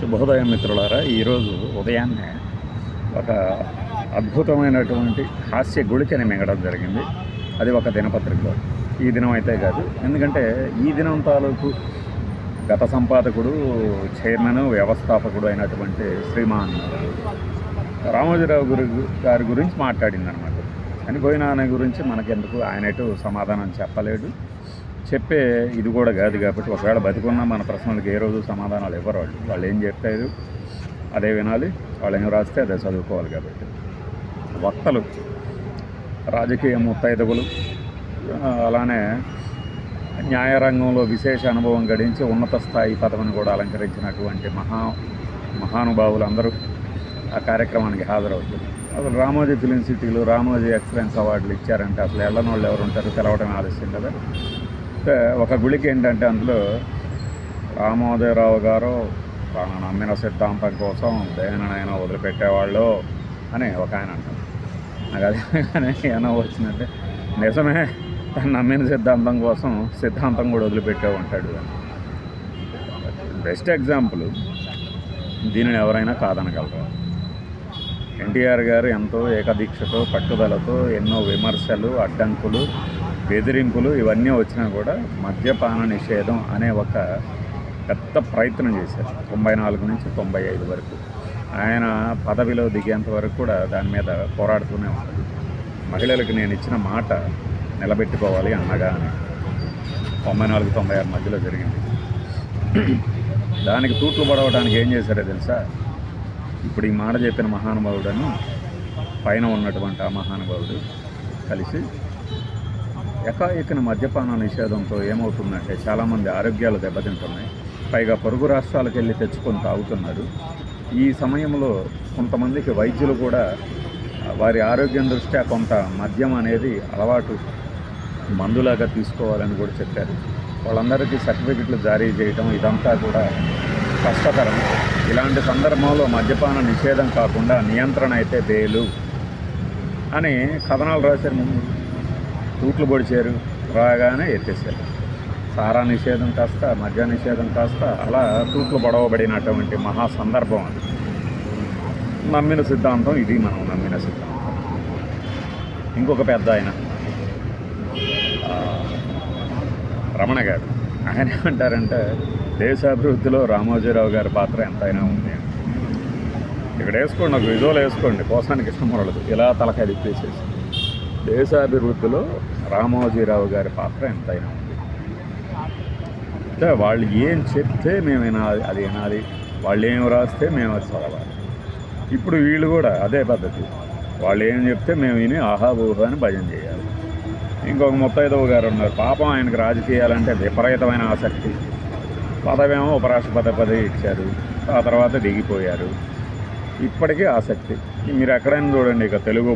శుభోదయం మిత్రులారా. ఈరోజు ఉదయాన్నే ఒక అద్భుతమైనటువంటి హాస్య గుళికని మింగడం జరిగింది. అది ఒక దినపత్రికలో. ఈ దినం అయితే కాదు, ఎందుకంటే ఈ దినం తాలూకు గత సంపాదకుడు, చైర్మన్, వ్యవస్థాపకుడు అయినటువంటి శ్రీమాన్ రామోజీరావు గారి గురించి మాట్లాడిందనమాట. చనిపోయిన ఆయన గురించి మనకెందుకు, ఆయన ఎటు సమాధానం చెప్పలేడు, చెప్పే ఇది కూడా కాదు. కాబట్టి ఒకవేళ బతికున్నా మన ప్రశ్నలకు ఏ రోజు సమాధానాలు ఇవ్వరు. వాళ్ళు ఏం చెప్పారు అదే వినాలి, వాళ్ళు ఏం రాస్తే అదే చదువుకోవాలి. కాబట్టి వక్తలు, రాజకీయ ముత్తైదువులు, అలానే న్యాయరంగంలో విశేష అనుభవం గడించి ఉన్నత స్థాయి పదవిని కూడా అలంకరించినటువంటి మహానుభావులు అందరూ ఆ కార్యక్రమానికి హాజరవుతారు. అసలు రామోజీ ఫిలిం సిటీలు, రామోజీ ఎక్సలెన్స్ అవార్డులు ఇచ్చారంటే అసలు వెళ్ళని వాళ్ళు ఎవరు ఉంటారు, తెలవటం ఆలస్యం కదా. ఒక గుళిక ఏంటంటే అందులో రామోజీరావు గారు తాను నమ్మిన సిద్ధాంతం కోసం దేనినైనా వదిలిపెట్టేవాళ్ళు అని ఒక ఆయన అంటారు. నాకు అదే ఏమో వచ్చిందంటే నిజమే, తను నమ్మిన సిద్ధాంతం కోసం సిద్ధాంతం కూడా వదిలిపెట్టే ఉంటాడు అని. బెస్ట్ ఎగ్జాంపుల్, దీనిని ఎవరైనా కాదనగలరు. ఎన్టీఆర్ గారు ఎంతో ఏకదీక్షతో, పట్టుదలతో ఎన్నో విమర్శలు, అడ్డంకులు, బెదిరింపులు ఇవన్నీ వచ్చినా కూడా మద్యపాన నిషేధం అనే ఒక పెద్ద ప్రయత్నం చేశారు. 94 నుంచి 95 వరకు ఆయన పదవిలో దిగేంత వరకు కూడా దాని మీద పోరాడుతూనే ఉంటారు. మహిళలకు నేను ఇచ్చిన మాట నిలబెట్టుకోవాలి అన్నగా అని 94-96 మధ్యలో జరిగింది. దానికి తూట్లు పడవడానికి ఏం చేశారో తెలుసా? ఇప్పుడు ఈ మాట చెప్పిన మహానుభావుడను పైన ఉన్నటువంటి ఆ మహానుభావుడు కలిసి ఎకాఎకిన మద్యపాన నిషేధంతో ఏమవుతుందంటే చాలామంది ఆరోగ్యాలు దెబ్బతింటున్నాయి. పైగా పొరుగు రాష్ట్రాలకు వెళ్ళి తెచ్చుకొని తాగుతున్నారు. ఈ సమయంలో కొంతమందికి వైద్యులు కూడా వారి ఆరోగ్యం దృష్ట్యా కొంత మద్యం అనేది అలవాటు మందులాగా తీసుకోవాలని కూడా చెప్పారు. వాళ్ళందరికీ సర్టిఫికెట్లు జారీ చేయడం ఇదంతా కూడా కష్టతరం. ఇలాంటి సందర్భంలో మద్యపాన నిషేధం కాకుండా నియంత్రణ అయితే బేలు అని కథనాలు రాశారు. ముందు తూట్లు పొడిచారు, రాగానే ఎత్తేసారు. సారా నిషేధం కాస్త, మద్య నిషేధం కాస్త అలా తూట్లు పొడవబడినటువంటి మహా సందర్భం అది. నమ్మిన సిద్ధాంతం ఇది, మనం నమ్మిన సిద్ధాంతం. ఇంకొక పెద్ద ఆయన రమణ గారు, ఆయన ఏమంటారంటే దేశాభివృద్ధిలో రామోజీరావు గారి పాత్ర ఎంతైనా ఉంది. ఇక్కడ వేసుకోండి, ఒక విజువల్ వేసుకోండి, కోసానికి ఇష్టం పడలేదు, ఇలా తలకాయ తిప్పేసేసి. దేశాభివృద్ధిలో రామోజీరావు గారి పాత్ర ఎంతైనా ఉంది. అంటే వాళ్ళు ఏం చెప్తే మేము వినాలి, అది వినాలి. వాళ్ళు ఏం రాస్తే మేము అది చదవాలి. ఇప్పుడు వీళ్ళు కూడా అదే పద్ధతి. వాళ్ళు ఏం చెప్తే మేము విని ఆహా ఊహా అని భజన చేయాలి. ఇంకొక ముత్తైదవ గారు ఉన్నారు, పాపం ఆయనకు రాజకీయాలంటే విపరీతమైన ఆసక్తి. పదవేమో ఉపరాష్ట్రపతి పదవి ఇచ్చారు, ఆ తర్వాత దిగిపోయారు. ఇప్పటికీ ఆసక్తి. మీరు ఎక్కడైనా చూడండి, ఇక తెలుగు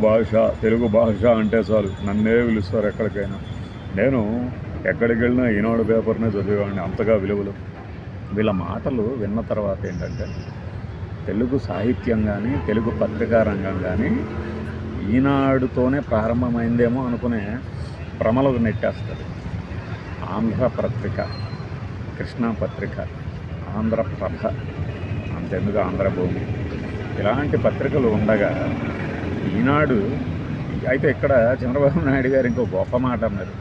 భాష అంటే చాలు నన్నే పిలుస్తారు ఎక్కడికైనా. నేను ఎక్కడికి వెళ్ళినా ఈనాడు పేపర్నే చదివేవాడిని, అంతగా విలువలు. వీళ్ళ మాటలు విన్న తర్వాత ఏంటంటే తెలుగు సాహిత్యం కానీ, తెలుగు పత్రికా రంగం కానీ ఈనాడుతోనే ప్రారంభమైందేమో అనుకునే భ్రమలకు నెట్టేస్తారు. ఆంధ్రపత్రిక, కృష్ణా పత్రిక, ఆంధ్రప్రభ, అంతెందుకు ఆంధ్రభూమి, ఇలాంటి పత్రికలు ఉండగా ఈనాడు. అయితే ఇక్కడ చంద్రబాబు నాయుడు గారు ఇంకో గొప్ప మాట అన్నారు.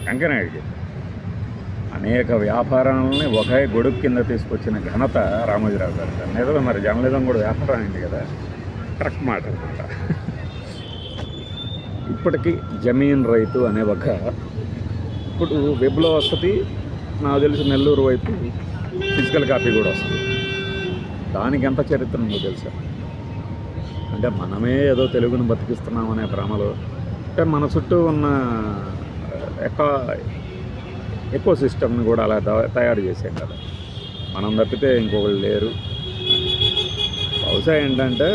వెంకయ్యనాయుడు గారు అనేక వ్యాపారాలని ఒకే గొడుగు కింద తీసుకొచ్చిన ఘనత రామోజీరావు గారు. నిజమే, మరి జర్నలిజం కూడా వ్యాపారం అయింది కదా, కరెక్ట్ మాట అనుకుంటా. ఇప్పటికీ జమీన్ రైతు అనే ఒక, ఇప్పుడు వెబ్లో వస్తుంది, నాకు తెలిసి నెల్లూరు వైపు ఫిజికల్ కాపీ కూడా వస్తుంది. దానికి ఎంత చరిత్ర ఉందో తెలుసా? అంటే మనమే ఏదో తెలుగును బతికిస్తున్నామనే భ్రమలో, అంటే మన చుట్టూ ఉన్న ఎకో సిస్టమ్ని కూడా అలా తయారు చేసాం కదా, మనం తప్పితే ఇంకొకళ్ళు లేరు. బహుశా ఏంటంటే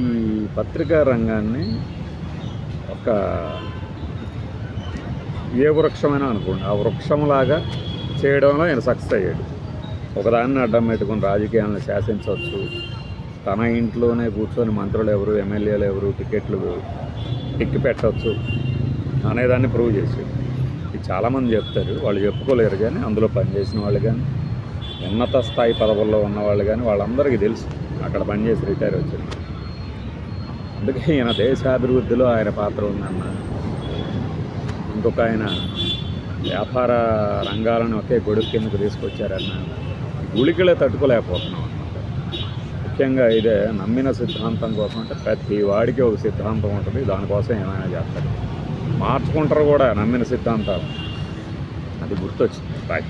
ఈ పత్రికా రంగాన్ని ఒక ఏ వృక్షమైనా అనుకోండి, ఆ వృక్షంలాగా చేయడంలో ఆయన సక్సెస్ అయ్యాడు. ఒకదాన్ని అడ్డం పెట్టుకుని రాజకీయాలను శాసించవచ్చు, తన ఇంట్లోనే కూర్చొని మంత్రులు ఎవరు, ఎమ్మెల్యేలు ఎవరు, టిక్కెట్లు టిక్కి పెట్టవచ్చు అనేదాన్ని ప్రూవ్ చేశాడు. ఇది చాలామంది చెప్తారు, వాళ్ళు చెప్పుకోలేరు. కానీ అందులో పనిచేసిన వాళ్ళు కానీ ఉన్నత స్థాయి పదవుల్లో ఉన్నవాళ్ళు కానీ వాళ్ళందరికీ తెలుసు అక్కడ పనిచేసి రిటైర్ వచ్చారు. అందుకే ఈయన దేశాభివృద్ధిలో ఆయన పాత్ర ఉందన్న, ఇంకొక ఆయన వ్యాపార రంగాలను ఒకే గొడుగు కిందకు తీసుకొచ్చారన్న, గుళికలే తట్టుకోలేకపోతున్నాం అన్నమాట. ముఖ్యంగా ఇదే నమ్మిన సిద్ధాంతం కోసం అంటే ప్రతి వాడికి ఒక సిద్ధాంతం ఉంటుంది, దానికోసం ఏమైనా చేస్తారు, మార్చుకుంటారు కూడా నమ్మిన సిద్ధాంతాలు. అది గుర్తొచ్చింది. బాయ్.